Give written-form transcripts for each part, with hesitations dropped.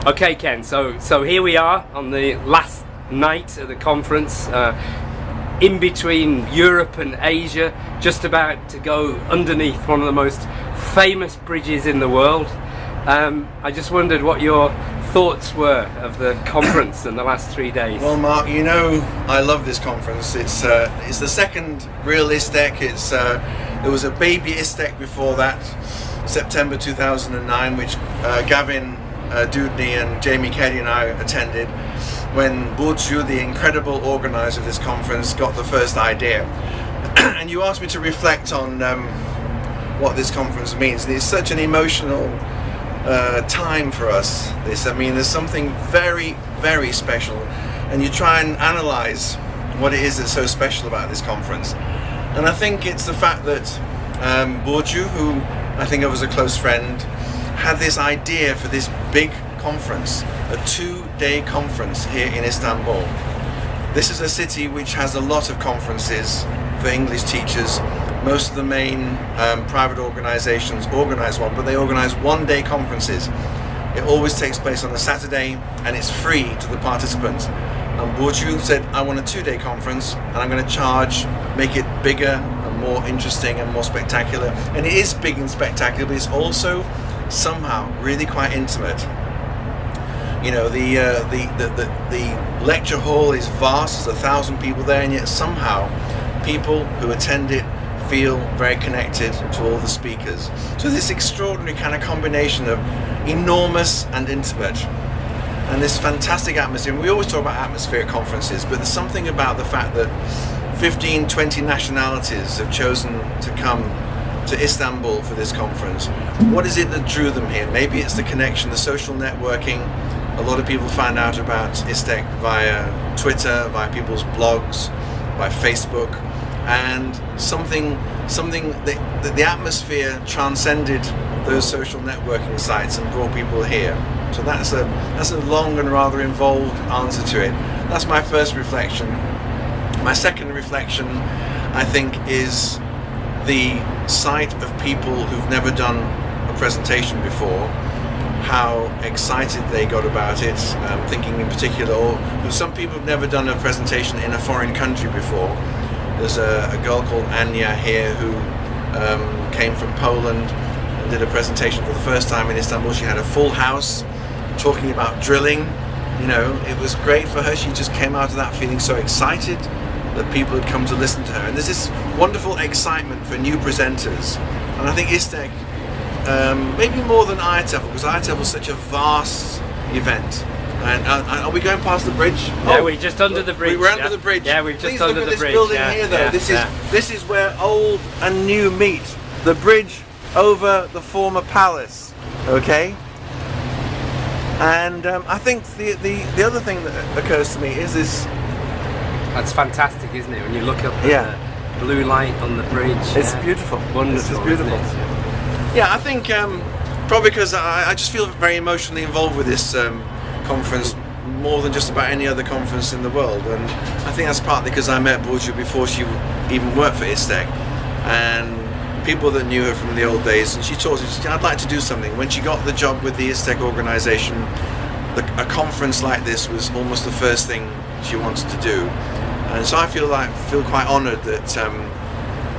Okay, Ken, so here we are on the last night of the conference, in between Europe and Asia, just about to go underneath one of the most famous bridges in the world. I just wondered what your thoughts were of the conference in the last 3 days. Well, Mark, you know I love this conference. It's the second real ISTEC. There was a baby ISTEC before that, September 2009, which Gavin Dudney and Jamie Keddy and I attended, when Burcu, the incredible organizer of this conference, got the first idea. And you asked me to reflect on what this conference means. And it's such an emotional time for us, this. I mean, there's something very, very special, and you try and analyze what it is that's so special about this conference. And I think it's the fact that Burcu, who I think of as a close friend, had this idea for this big conference, a 2-day conference here in Istanbul. This is a city which has a lot of conferences for English teachers. Most of the main private organizations organize one, but they organize 1-day conferences. It always takes place on a Saturday, and it's free to the participants. And Burcu said, I want a 2-day conference, and I'm going to charge, make it bigger and more interesting and more spectacular. And it is big and spectacular, but it's also somehow really quite intimate. You know, the lecture hall is vast, there's 1,000 people there, and yet somehow people who attend it feel very connected to all the speakers. So this extraordinary kind of combination of enormous and intimate, and this fantastic atmosphere. And we always talk about atmosphere at conferences, but there's something about the fact that 15, 20 nationalities have chosen to come to Istanbul for this conference. What is it that drew them here? Maybe it's the connection, the social networking. A lot of people find out about ISTEC via Twitter, via people's blogs, by Facebook, and something the atmosphere transcended those social networking sites and brought people here. So that's a long and rather involved answer to it. That's my first reflection. My second reflection, I think, is the sight of people who've never done a presentation before, how excited they got about it. Thinking in particular, or some people have never done a presentation in a foreign country before. There's a girl called Anya here who came from Poland and did a presentation for the first time in Istanbul. She had a full house talking about drilling. You know, it was great for her. She just came out of that feeling so excited that people had come to listen to her. And there's this wonderful excitement for new presenters. And I think ISTEC, maybe more than IATEFL, because IATEFL is such a vast event. And are we going past the bridge? Yeah, we're just under the bridge. We're under the bridge. Yeah, we're just Please under look the at bridge. this building Yeah, here, though. yeah, This is where old and new meet. The bridge over the former palace. Okay. And I think the other thing that occurs to me is this. That's fantastic, isn't it? When you look up at the blue light on the bridge. It's beautiful. Wonderful. It's beautiful. Isn't it? Yeah, I think probably because I just feel very emotionally involved with this conference, more than just about any other conference in the world. And I think that's partly because I met Burcu before she even worked for ISTEC, and people that knew her from the old days, and she told me, I'd like to do something. When she got the job with the ISTEC organization, a conference like this was almost the first thing she wanted to do. And so I feel quite honored that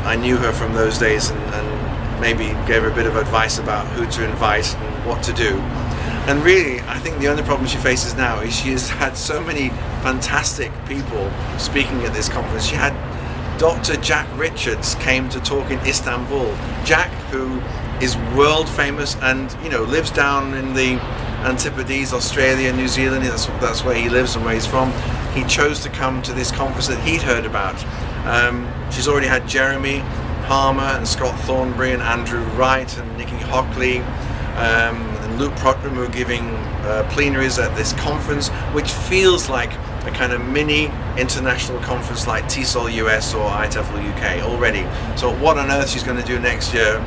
I knew her from those days, and maybe gave her a bit of advice about who to invite and what to do. And really, I think the only problem she faces now is she has had so many fantastic people speaking at this conference. She had Dr. Jack Richards came to talk in Istanbul. Jack, who is world famous and, you know, lives down in the Antipodes, Australia, New Zealand. That's where he lives and where he's from. He chose to come to this conference that he'd heard about. She's already had Jeremy Palmer and Scott Thornbury and Andrew Wright and Nikki Hockley and Luke Program, who are giving plenaries at this conference, which feels like a kind of mini international conference like TESOL US or IATEFL UK already. So what on earth she's going to do next year,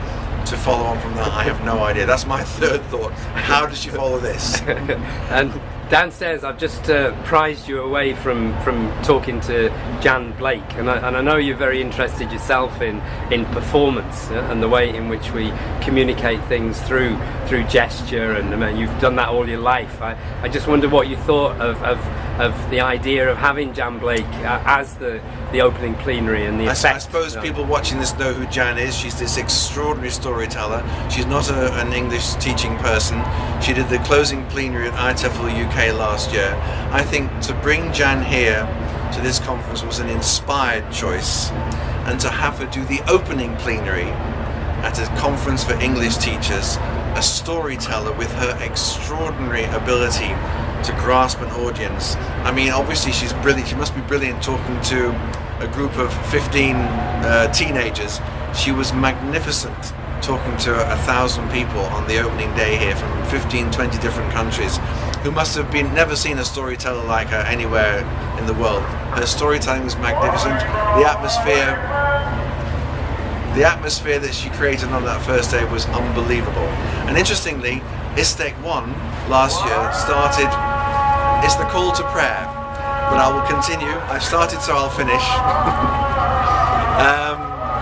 to follow on from that, I have no idea. That's my third thought. How does she follow this? And downstairs, I've just prized you away from talking to Jan Blake, and I know you're very interested yourself in performance and the way in which we communicate things through gesture, and you've done that all your life. I just wonder what you thought of the idea of having Jan Blake as the opening plenary and the effect. I suppose people watching this know who Jan is. She's this extraordinary storyteller. She's not an English teaching person. She did the closing plenary at ITEFL UK last year. I think to bring Jan here to this conference was an inspired choice, and to have her do the opening plenary at a conference for English teachers, a storyteller with her extraordinary ability to grasp an audience. I mean, obviously she's brilliant. She must be brilliant talking to a group of 15 teenagers. She was magnificent talking to 1,000 people on the opening day here from 15-20 different countries, who must have never seen a storyteller like her anywhere in the world. Her storytelling was magnificent. The atmosphere that she created on that first day was unbelievable. And interestingly, ISTEC 1 last year started, it's the call to prayer, but I will continue. I've started, so I'll finish.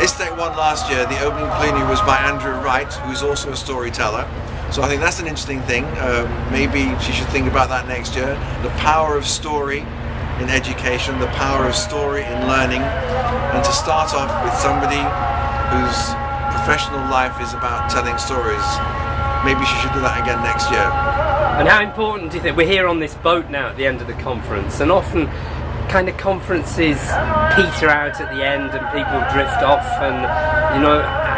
ISTEC 1 last year, the opening plenary was by Andrew Wright, who's also a storyteller. So I think that's an interesting thing. Maybe she should think about that next year. The power of story in education, the power of story in learning, and to start off with somebody whose professional life is about telling stories. Maybe she should do that again next year. And how important do you think, we're here on this boat now at the end of the conference, and often kind of conferences peter out at the end and people drift off, and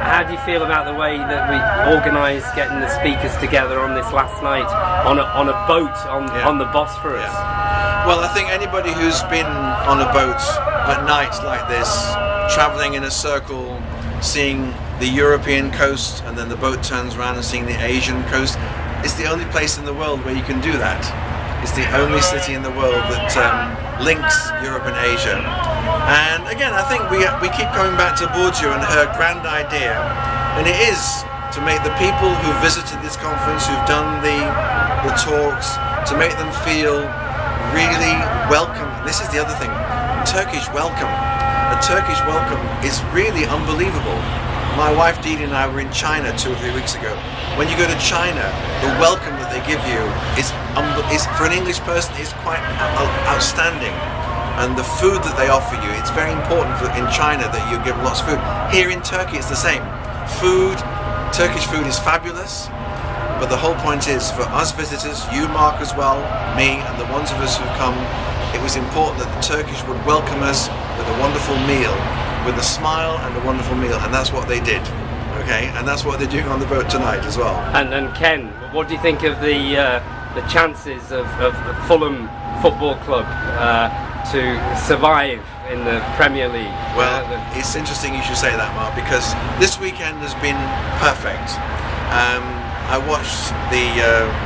how do you feel about the way that we organised getting the speakers together on this last night on a boat on the Bosphorus? Yeah. Well, I think anybody who's been on a boat at night like this, travelling in a circle, seeing the European coast, and then the boat turns around and seeing the Asian coast, it's the only place in the world where you can do that. It's the only city in the world that links Europe and Asia. And again, I think we keep coming back to Borgia and her grand idea, and it is to make the people who visited this conference, who've done the talks, to make them feel really welcome. This is the other thing, Turkish welcome. A Turkish welcome is really unbelievable. My wife Dee and I were in China 2 or 3 weeks ago. When you go to China, the welcome that they give you is for an English person, is quite outstanding. And the food that they offer you, it's very important in China that you give lots of food. Here in Turkey, it's the same. Turkish food is fabulous, but the whole point is, for us visitors, you Mark as well, me, and the ones of us who've come, it was important that the Turkish would welcome us with a wonderful meal, with a smile and a wonderful meal, and that's what they did. Okay, and that's what they're doing on the boat tonight as well. And Ken, what do you think of the chances of Fulham Football Club to survive in the Premier League? Well, it's interesting you should say that, Mark, because this weekend has been perfect. I watched the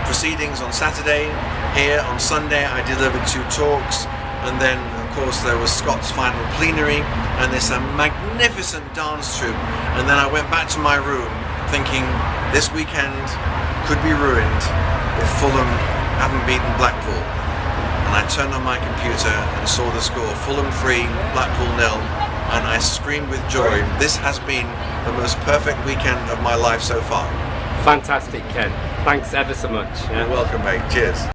proceedings on Saturday. Here on Sunday I delivered 2 talks, and then of course there was Scott's final plenary, and there's a magnificent dance troupe. And then I went back to my room thinking this weekend could be ruined if Fulham haven't beaten Blackpool. And I turned on my computer and saw the score, Fulham 3, Blackpool 0, and I screamed with joy. This has been the most perfect weekend of my life so far. Fantastic, Ken. Thanks ever so much. You're welcome, mate. Cheers.